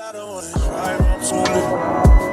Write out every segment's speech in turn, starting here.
I don't wanna try, I'm too lit.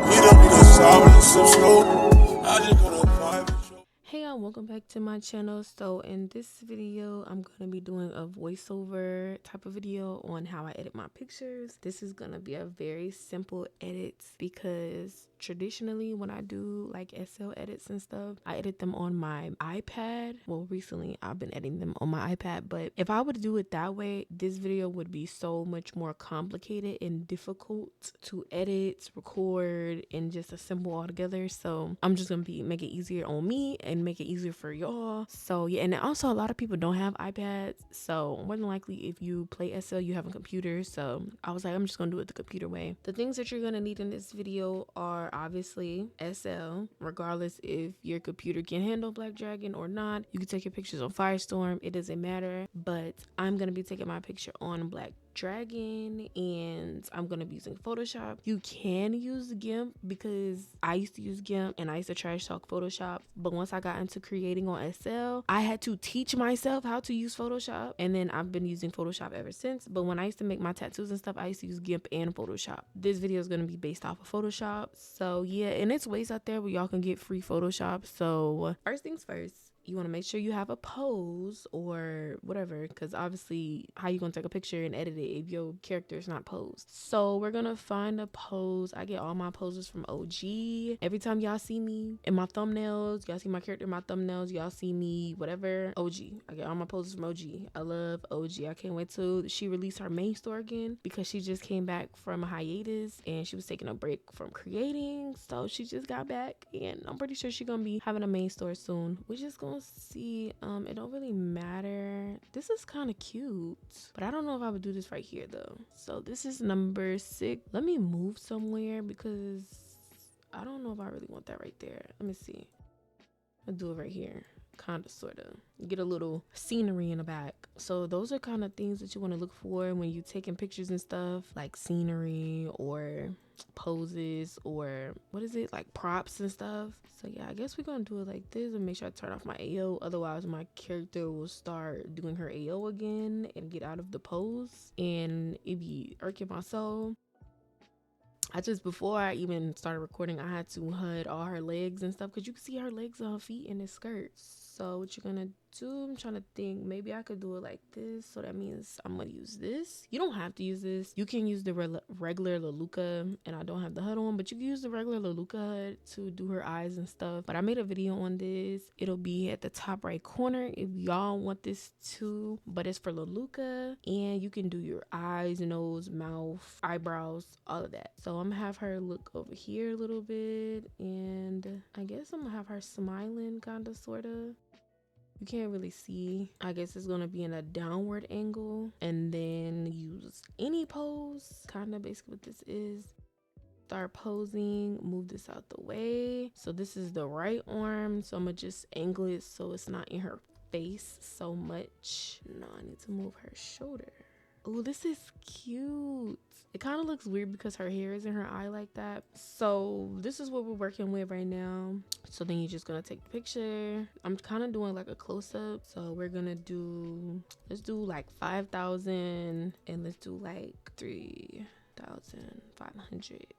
We don't need a sour and some slow. I just gonna vibe with you. Hey y'all, welcome back to my channel. So in this video I'm gonna be doing a voiceover type of video on how I edit my pictures. This is gonna be a very simple edit because traditionally when I do like SL edits and stuff, I edit them on my iPad. Well, recently I've been editing them on my iPad, but if I would do it that way, this video would be so much more complicated and difficult to edit, record, and just assemble all together. So I'm just gonna make it easier on me and make it easier for y'all. So yeah, and also a lot of people don't have iPads, so more than likely if you play SL you have a computer. So I was like, I'm just gonna do it the computer way. The things that you're gonna need in this video are obviously SL, regardless if your computer can handle Black Dragon or not. You can take your pictures on Firestorm, it doesn't matter, but I'm gonna be taking my picture on Black Dragon and I'm gonna be using Photoshop. You can use GIMP because I used to use GIMP and I used to trash talk Photoshop, but once I got into creating on SL, I had to teach myself how to use Photoshop, and then I've been using Photoshop ever since. But when I used to make my tattoos and stuff, I used to use GIMP and Photoshop. This video is gonna be based off of Photoshop. So yeah, and it's ways out there where y'all can get free Photoshop. So first things first, you want to make sure you have a pose or whatever, because obviously how you gonna take a picture and edit it if your character is not posed? So we're gonna find a pose. I get all my poses from OG. Every time y'all see me in my thumbnails, y'all see my character in my thumbnails, y'all see me whatever, OG. I get all my poses from OG. I love OG. I can't wait till she release her main store again, because she just came back from a hiatus and she was taking a break from creating, so she just got back and I'm pretty sure she's gonna be having a main store soon. We're just gonna see. It don't really matter. This is kind of cute, but I don't know if I would do this right here though. So this is number 6. Let me move somewhere because I don't know if I really want that right there. Let me see. I'll do it right here. Kind of, sort of. Get a little scenery in the back. So those are kind of things that you want to look for when you're taking pictures and stuff, like scenery or poses or what is it, like props and stuff. So yeah, I guess we're gonna do it like this and make sure I turn off my AO, otherwise my character will start doing her AO again and get out of the pose and it be irking my soul. Before I even started recording, I had to hide all her legs and stuff because you can see her legs and her feet in the skirt. So what you're gonna do, I'm trying to think, maybe I could do it like this. So that means I'm gonna use this. You don't have to use this. You can use the regular Leluca, and I don't have the HUD on, but you can use the regular Leluca HUD to do her eyes and stuff. But I made a video on this. It'll be at the top right corner if y'all want this too, but it's for Leluca, and you can do your eyes, nose, mouth, eyebrows, all of that. So I'm gonna have her look over here a little bit, and I guess I'm gonna have her smiling, kind of, sort of. You can't really see. I guess it's gonna be in a downward angle, and then use any pose, kind of basically what this is. Start posing, move this out the way. So this is the right arm, so I'm gonna just angle it so it's not in her face so much. No, I need to move her shoulder. Oh, this is cute. It kind of looks weird because her hair is in her eye like that. So this is what we're working with right now. So then you're just gonna take a picture. I'm kind of doing like a close-up. So we're gonna do, let's do like 5,000 and let's do like 3,500.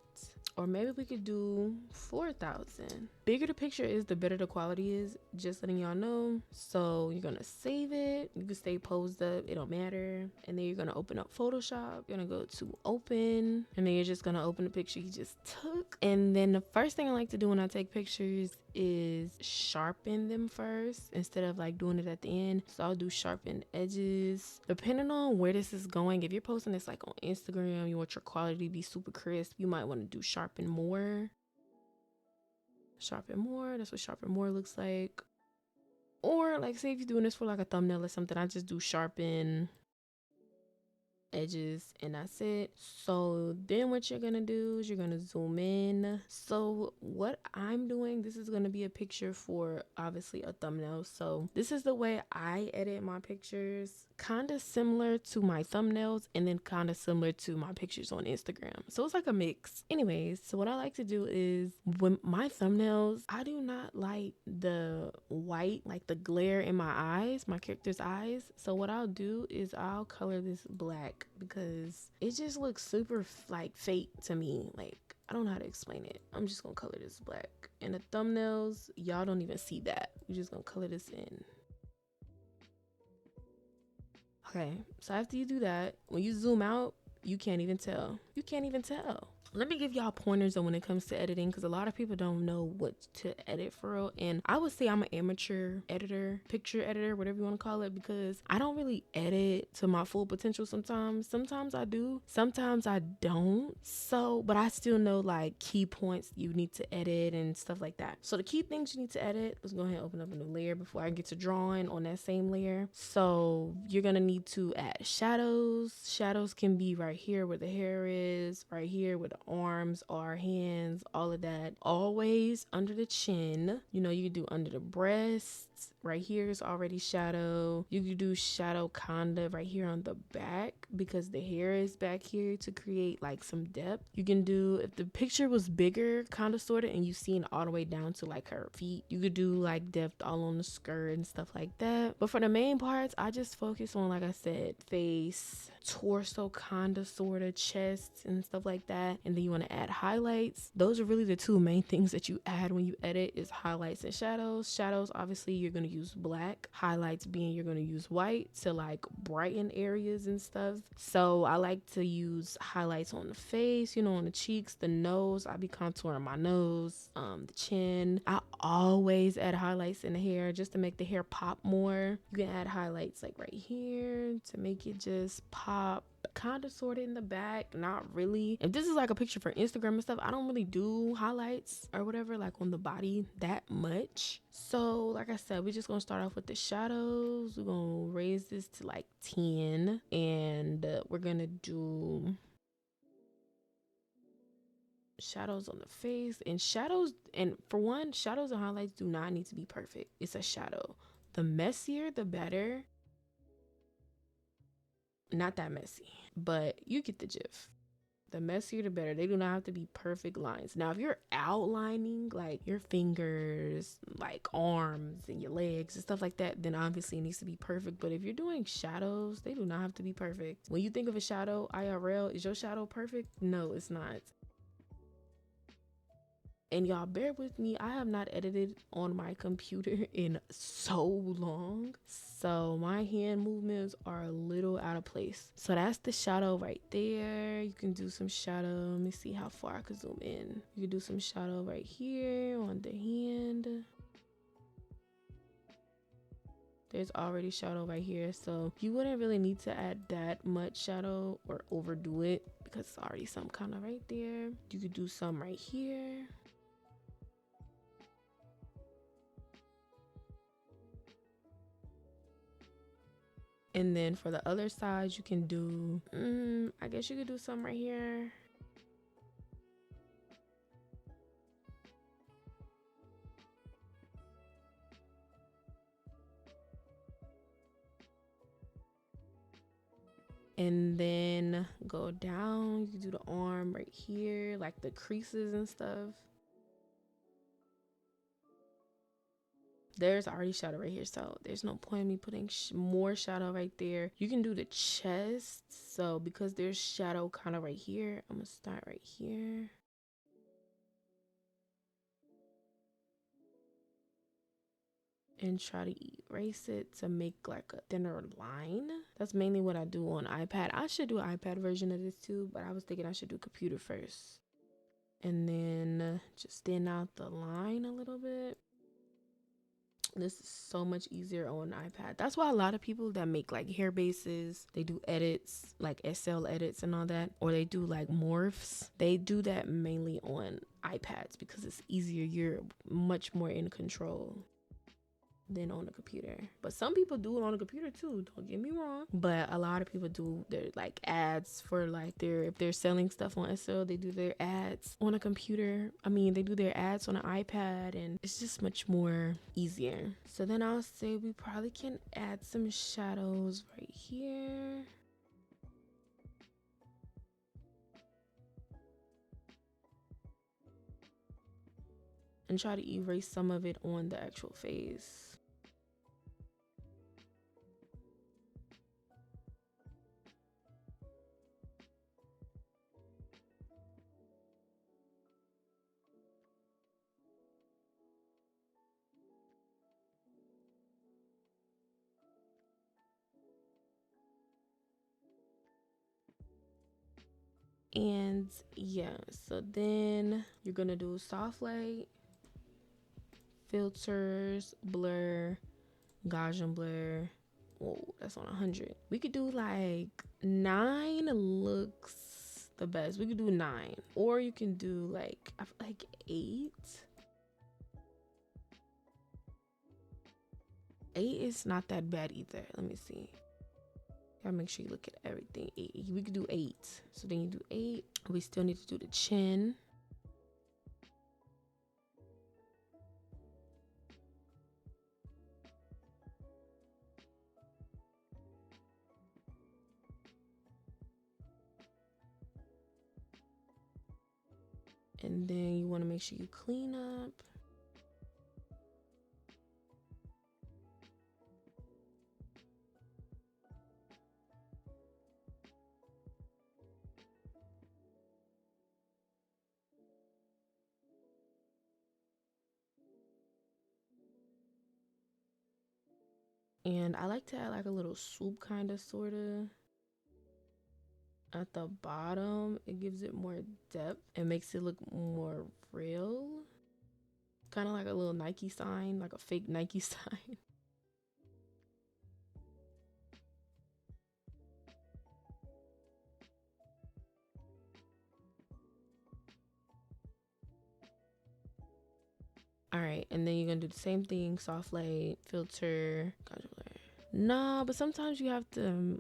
Or maybe we could do 4,000. Bigger the picture is, the better the quality is, just letting y'all know. So you're gonna save it. You can stay posed up, it don't matter. And then you're gonna open up Photoshop. You're gonna go to open, and then you're just gonna open the picture you just took. And then the first thing I like to do when I take pictures is sharpen them first instead of like doing it at the end. So I'll do sharpen edges. Depending on where this is going, if you're posting this like on Instagram, you want your quality to be super crisp, you might want to do sharpen more. Sharpen more, that's what sharpen more looks like. Or like, say if you're doing this for like a thumbnail or something, I just do sharpen edges and that's it. So then what you're gonna do is you're gonna zoom in. So what I'm doing, this is gonna be a picture for obviously a thumbnail. So this is the way I edit my pictures, kind of similar to my thumbnails and then kind of similar to my pictures on Instagram. So it's like a mix. Anyways, so what I like to do is when my thumbnails, I do not like the white, like the glare in my eyes, my character's eyes. So what I'll do is I'll color this black because it just looks super like fake to me. Like, I don't know how to explain it. I'm just gonna color this black. And the thumbnails, y'all don't even see that. We're just gonna color this in. Okay, so after you do that, when you zoom out, you can't even tell. You can't even tell. Let me give y'all pointers on when it comes to editing, because a lot of people don't know what to edit for real. And I would say I'm an amateur editor, picture editor, whatever you want to call it, because I don't really edit to my full potential sometimes. Sometimes I do, sometimes I don't. So, but I still know like key points you need to edit and stuff like that. So the key things you need to edit, let's go ahead and open up a new layer before I get to drawing on that same layer. So you're going to need to add shadows. Shadows can be right here where the hair is, right here where the arms are, hands, all of that. Always under the chin. You know, you can do under the breasts. Right here is already shadow. You can do shadow kinda right here on the back because the hair is back here to create like some depth. You can do, if the picture was bigger kind of sort of and you seen all the way down to like her feet, you could do like depth all on the skirt and stuff like that. But for the main parts, I just focus on, like I said, face, torso kinda sorta, chest and stuff like that. And then you want to add highlights. Those are really the two main things that you add when you edit, is highlights and shadows. Shadows, obviously you're going to use black. Highlights being you're going to use white to like brighten areas and stuff. So I like to use highlights on the face, you know, on the cheeks, the nose. I be contouring my nose, the chin. I always add highlights in the hair just to make the hair pop more. You can add highlights like right here to make it just pop, kind of sort of in the back, not really. If this is like a picture for Instagram and stuff, I don't really do highlights or whatever like on the body that much. So like I said, we're just gonna start off with the shadows. We're gonna raise this to like 10 and we're gonna do shadows on the face. And shadows, and for one, shadows and highlights do not need to be perfect. It's a shadow. The messier the better. Not that messy, but you get the gist. The messier the better. They do not have to be perfect lines. Now if you're outlining like your fingers, like arms and your legs and stuff like that, then obviously it needs to be perfect. But if you're doing shadows, they do not have to be perfect. When you think of a shadow IRL, is your shadow perfect? No, it's not. And y'all bear with me, I have not edited on my computer in so long. So my hand movements are a little out of place. So that's the shadow right there. You can do some shadow. Let me see how far I can zoom in. You can do some shadow right here on the hand. There's already shadow right here. So you wouldn't really need to add that much shadow or overdo it because it's already some kind of right there. You could do some right here. And then for the other side, you can do, I guess you could do some right here. And then go down, you can do the arm right here, like the creases and stuff. There's already shadow right here, so there's no point in me putting more shadow right there. You can do the chest. So because there's shadow kind of right here, I'm gonna start right here. And try to erase it to make like a thinner line. That's mainly what I do on iPad. I should do an iPad version of this too, but I was thinking I should do computer first. And then just thin out the line a little bit. This is so much easier on iPad. That's why a lot of people that make like hair bases, they do edits, like SL edits and all that, or they do like morphs. They do that mainly on iPads because it's easier. You're much more in control. than on the computer. But some people do it on the computer too, don't get me wrong. But a lot of people do their like ads for like if they're selling stuff on SL, they do their ads on a computer. I mean, they do their ads on an iPad, and it's just much more easier. So then I'll say we probably can add some shadows right here. And try to erase some of it on the actual face. And yeah, so then you're gonna do soft light, filters, blur, Gaussian blur. Whoa, that's on 100. We could do like 9 looks the best. We could do 9, or you can do like, I feel like 8. 8 is not that bad either. Let me see. Gotta make sure you look at everything. 8. We could do 8. So then you do 8. We still need to do the chin. And then you want to make sure you clean up. And I like to add like a little swoop kind of sort of at the bottom. It gives it more depth and makes it look more real. Kind of like a little Nike sign, like a fake Nike sign. All right, and then you're gonna do the same thing, soft light, filter, nah, but sometimes you have to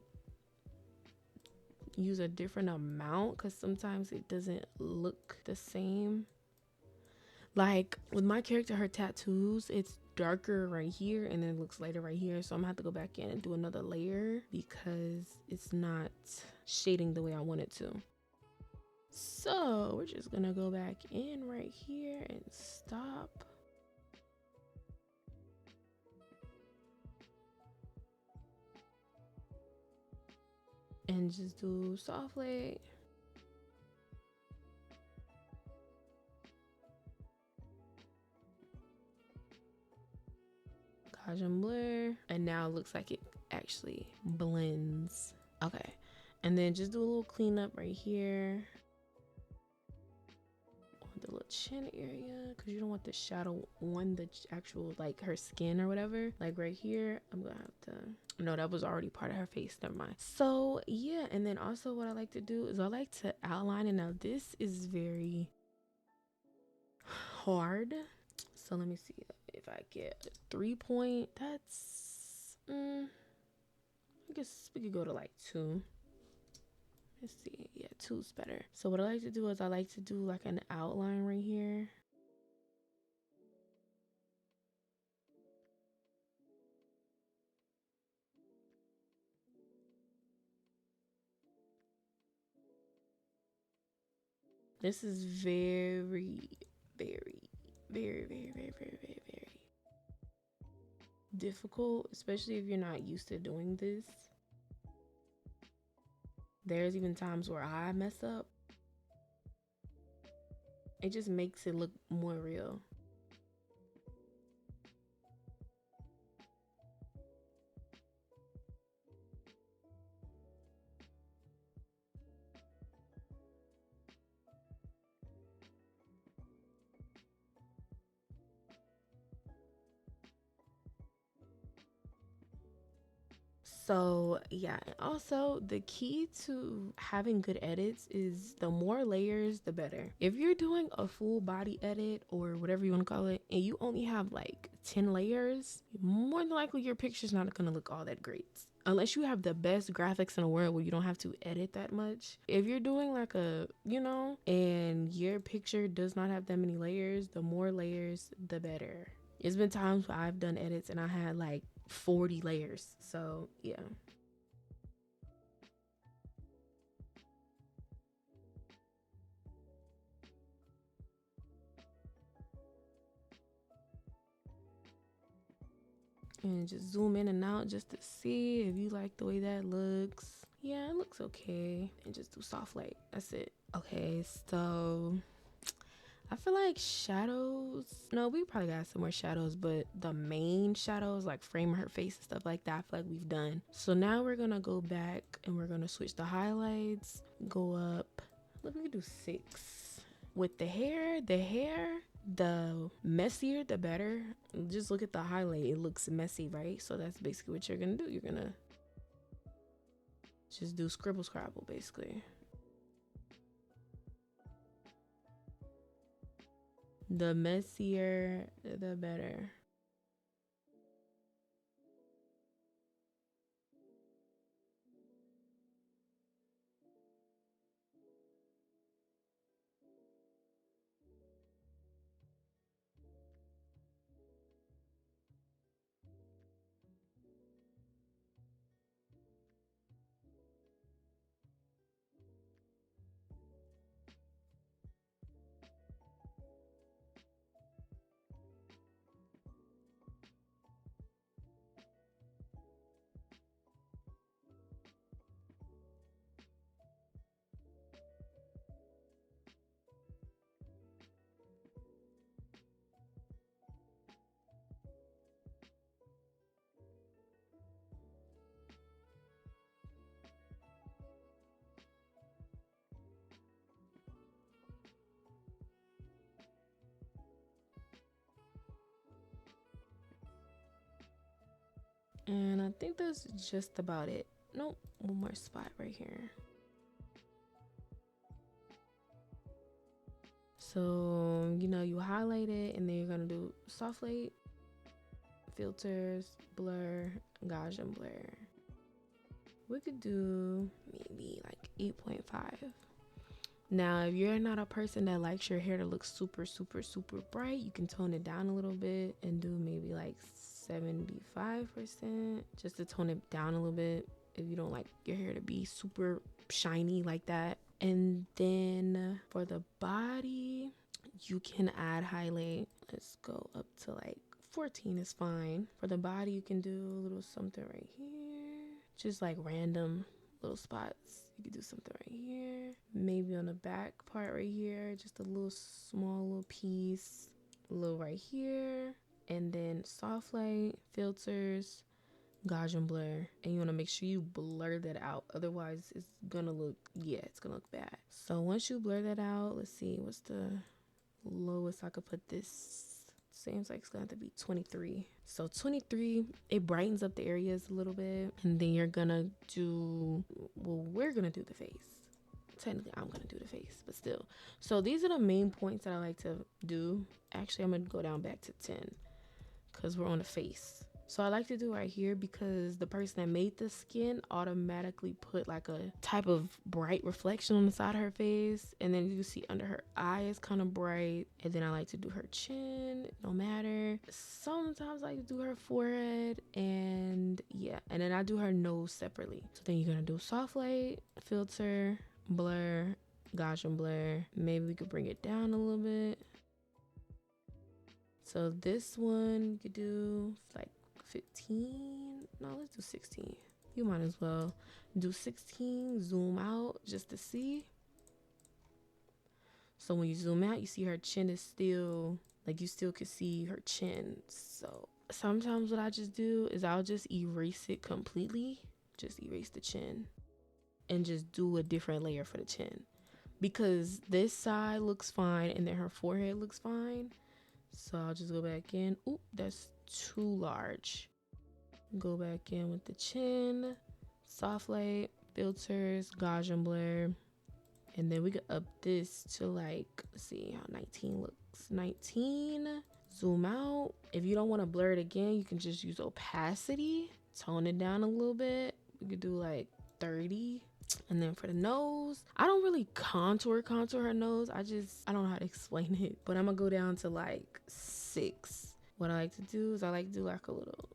use a different amount because sometimes it doesn't look the same. Like with my character, her tattoos, it's darker right here and then it looks lighter right here. So I'm gonna have to go back in and do another layer because it's not shading the way I want it to. So we're just gonna go back in right here and stop. And just do soft light. Gaussian blur. And now it looks like it actually blends. Okay. And then just do a little cleanup right here. On the little chin area. Because you don't want the shadow on the actual, like her skin or whatever. Like right here. I'm going to have to... No, that was already part of her face. Never mind. So yeah, and then also what I like to do is I like to outline, and now this is very hard. So let me see if I get a 3-point. That's I guess we could go to like 2. Let's see. Yeah, 2's better. So what I like to do is I like to do like an outline right here. This is very, very, very, very, very, very, very, very difficult, especially if you're not used to doing this. There's even times where I mess up. It just makes it look more real. So yeah, and also the key to having good edits is the more layers the better. If you're doing a full body edit or whatever you want to call it and you only have like 10 layers, more than likely your picture's not going to look all that great. Unless you have the best graphics in the world where you don't have to edit that much. If you're doing like a, and your picture does not have that many layers, the more layers the better. It's been times where I've done edits and I had like 40 layers. So yeah. And just zoom in and out just to see if you like the way that looks. Yeah, it looks okay. And just do soft light. That's it. Okay, so I feel like shadows. No, we probably got some more shadows, but the main shadows, like framing her face and stuff like that, I feel like we've done. So now we're gonna go back and we're gonna switch the highlights. Go up. Let me do 6. With the hair, the messier the better. Just look at the highlight. It looks messy, right? So that's basically what you're gonna do. You're gonna just do scribble scrabble, basically. The messier, the better. And I think that's just about it. Nope, one more spot right here. So, you highlight it and then you're gonna do soft light, filters, blur, Gaussian blur. We could do maybe like 8.5. Now, if you're not a person that likes your hair to look super, super, super bright, you can tone it down a little bit and do maybe like 75% just to tone it down a little bit if you don't like your hair to be super shiny like that. And then for the body, you can add highlight. Let's go up to like 14 is fine. For the body, you can do a little something right here. Just like random little spots. You could do something right here. Maybe on the back part right here. Just a little small little piece. A little right here. And then soft light, filters, Gaussian blur, and you want to make sure you blur that out, otherwise it's gonna look bad. So once you blur that out, let's see, what's the lowest I could put this? Seems like it's gonna have to be 23. So 23, it brightens up the areas a little bit, and then we're gonna do the face. Technically I'm gonna do the face, but still. So these are the main points that I like to do. Actually, I'm gonna go down back to 10 because we're on the face. So I like to do right here because the person that made the skin automatically put like a type of bright reflection on the side of her face. And then you can see under her eye is kind of bright. And then I like to do her chin, no matter. Sometimes I like to do her forehead, and yeah. And then I do her nose separately. So then you're going to do soft light, filter, blur, Gaussian blur. Maybe we could bring it down a little bit. So this one you could do like 15. No, let's do 16. You might as well do 16, zoom out just to see. So when you zoom out, you see her chin is still, like you still could see her chin. So sometimes what I just do is I'll just erase it completely. Just erase the chin and just do a different layer for the chin. Because this side looks fine and then her forehead looks fine. So I'll just go back in. Oop, that's too large. Go back in with the chin, soft light, filters, Gaussian blur. And then we could up this to like, let's see how 19 looks. 19, zoom out. If you don't want to blur it again, you can just use opacity, tone it down a little bit. We could do like 30. And then for the nose, I don't really contour her nose. I don't know how to explain it, but I'm gonna go down to like 6. What I like to do is I like to do like a little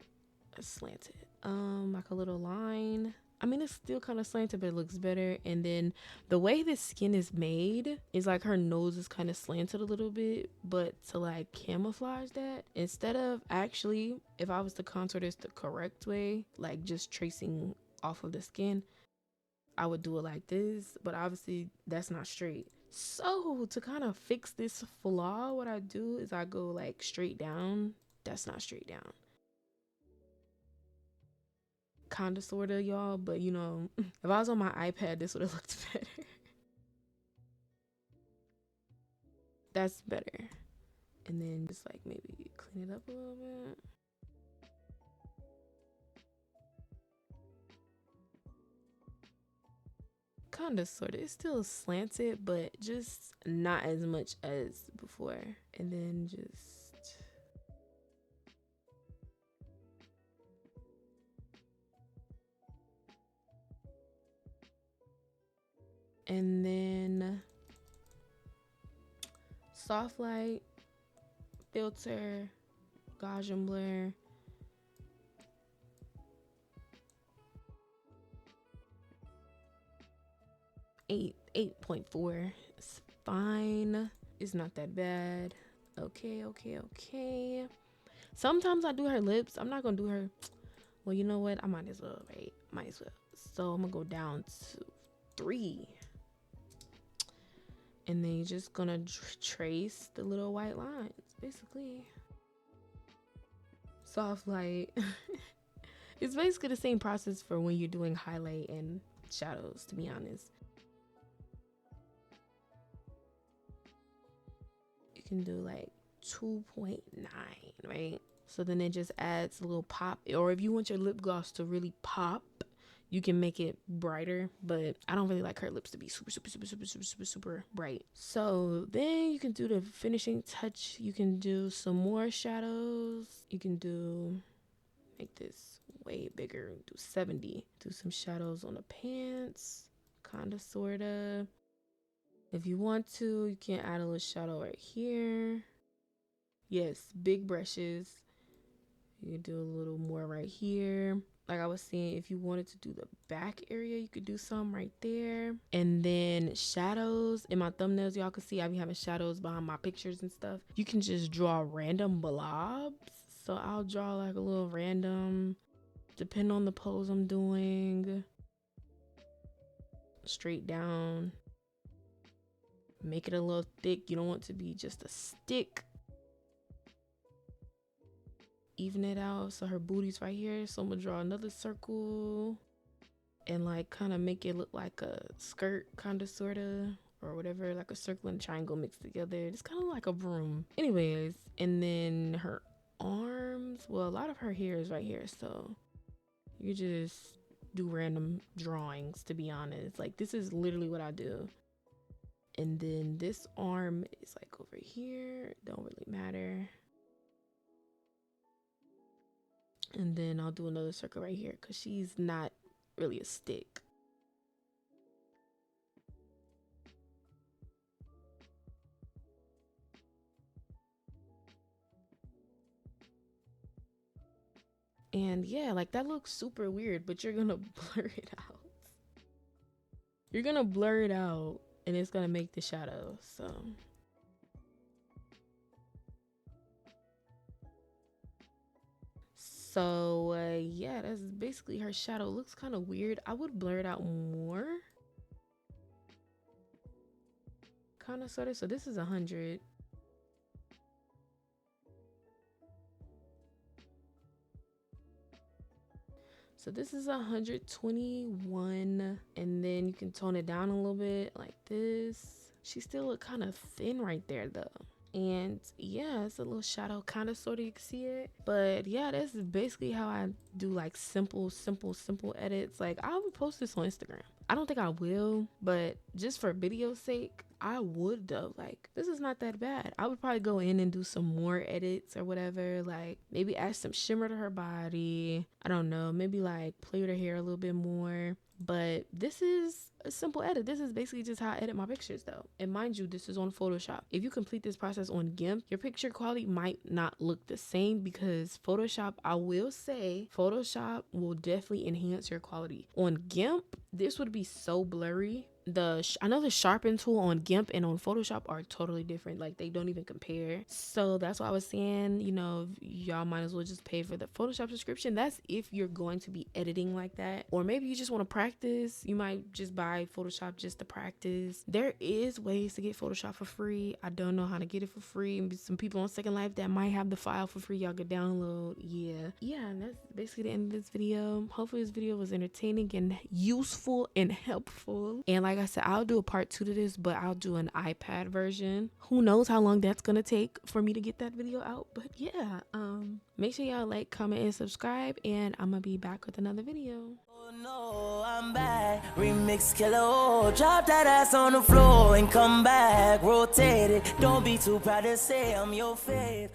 slanted, like a little line. I mean, it's still kind of slanted, but it looks better. And then the way this skin is made is like her nose is kind of slanted a little bit, but to like camouflage that, instead of actually, if I was to contour this the correct way, like just tracing off of the skin, I would do it like this, but obviously that's not straight. So to kind of fix this flaw, what I do is I go like straight down. That's not straight down. Kinda sorta, y'all, but you know, if I was on my iPad, this would have looked better. That's better. And then just like maybe clean it up a little bit. Kinda sorta. It's still slanted, but just not as much as before. And then just and then soft light, filter, Gaussian blur. Eight, 8.4. It's fine. It's not that bad. Okay. Sometimes I do her lips. I'm not gonna do her. Well, you know what? I might as well, right? Might as well. So I'm gonna go down to 3. And then you're just gonna trace the little white lines, basically. Soft light. It's basically the same process for when you're doing highlight and shadows, to be honest. You can do like 2.9, right? So then it just adds a little pop. Or if you want your lip gloss to really pop, you can make it brighter, but I don't really like her lips to be super bright. So then you can do the finishing touch. You can do some more shadows. You can make this way bigger, do 70. Do some shadows on the pants, kinda, sorta. If you want to, you can add a little shadow right here. Yes, big brushes. You can do a little more right here. Like I was saying, if you wanted to do the back area, you could do some right there. And then shadows in my thumbnails, y'all can see I be having shadows behind my pictures and stuff. You can just draw random blobs. So I'll draw like a little random, depending on the pose I'm doing. Straight down. Make it a little thick. You don't want it to be just a stick. Even it out. So her booty's right here. So I'm gonna draw another circle and like kind of make it look like a skirt, kind of, sort of, or whatever, like a circle and triangle mixed together. It's kind of like a broom. Anyways, and then her arms. Well, a lot of her hair is right here. So you just do random drawings, to be honest. Like this is literally what I do. And then this arm is like over here. Don't really matter. And then I'll do another circle right here because she's not really a stick. And yeah, like that looks super weird, but you're gonna blur it out. You're gonna blur it out and it's gonna make the shadow. So yeah, that's basically her shadow. Looks kind of weird. I would blur it out more. Kind of, sort of. So this is 100. So this is 121, and then you can tone it down a little bit like this. She still look kind of thin right there though. And yeah, it's a little shadow, kind of, sort of, you can see it. But yeah, that's basically how I do like simple edits. Like, I would post this on Instagram. I don't think I will, but just for video's sake, I would though. Like, this is not that bad. I would probably go in and do some more edits or whatever. Like, maybe add some shimmer to her body. I don't know. Maybe like play with her hair a little bit more. But this is a simple edit. This is basically just how I edit my pictures though. And mind you, this is on Photoshop. If you complete this process on GIMP, your picture quality might not look the same, because Photoshop, I will say, Photoshop will definitely enhance your quality. On GIMP, this would be so blurry. I know the sharpen tool on GIMP and on Photoshop are totally different. Like, they don't even compare. So that's why I was saying, you know, y'all might as well just pay for the Photoshop subscription. That's if you're going to be editing like that. Or maybe you just want to practice. You might just buy Photoshop just to practice. There is ways to get Photoshop for free. I don't know how to get it for free. Some people on Second Life that might have the file for free, y'all could download. Yeah, and that's basically the end of this video. Hopefully this video was entertaining and useful and helpful. And like I said, I'll do a part 2 to this, but I'll do an iPad version. Who knows how long that's gonna take for me to get that video out. But yeah, make sure y'all like, comment, and subscribe, and I'm gonna be back with another video. Oh no, I'm back. Remix killer, drop that ass on the floor and come back. Rotate it, don't be too proud to say I'm your fave.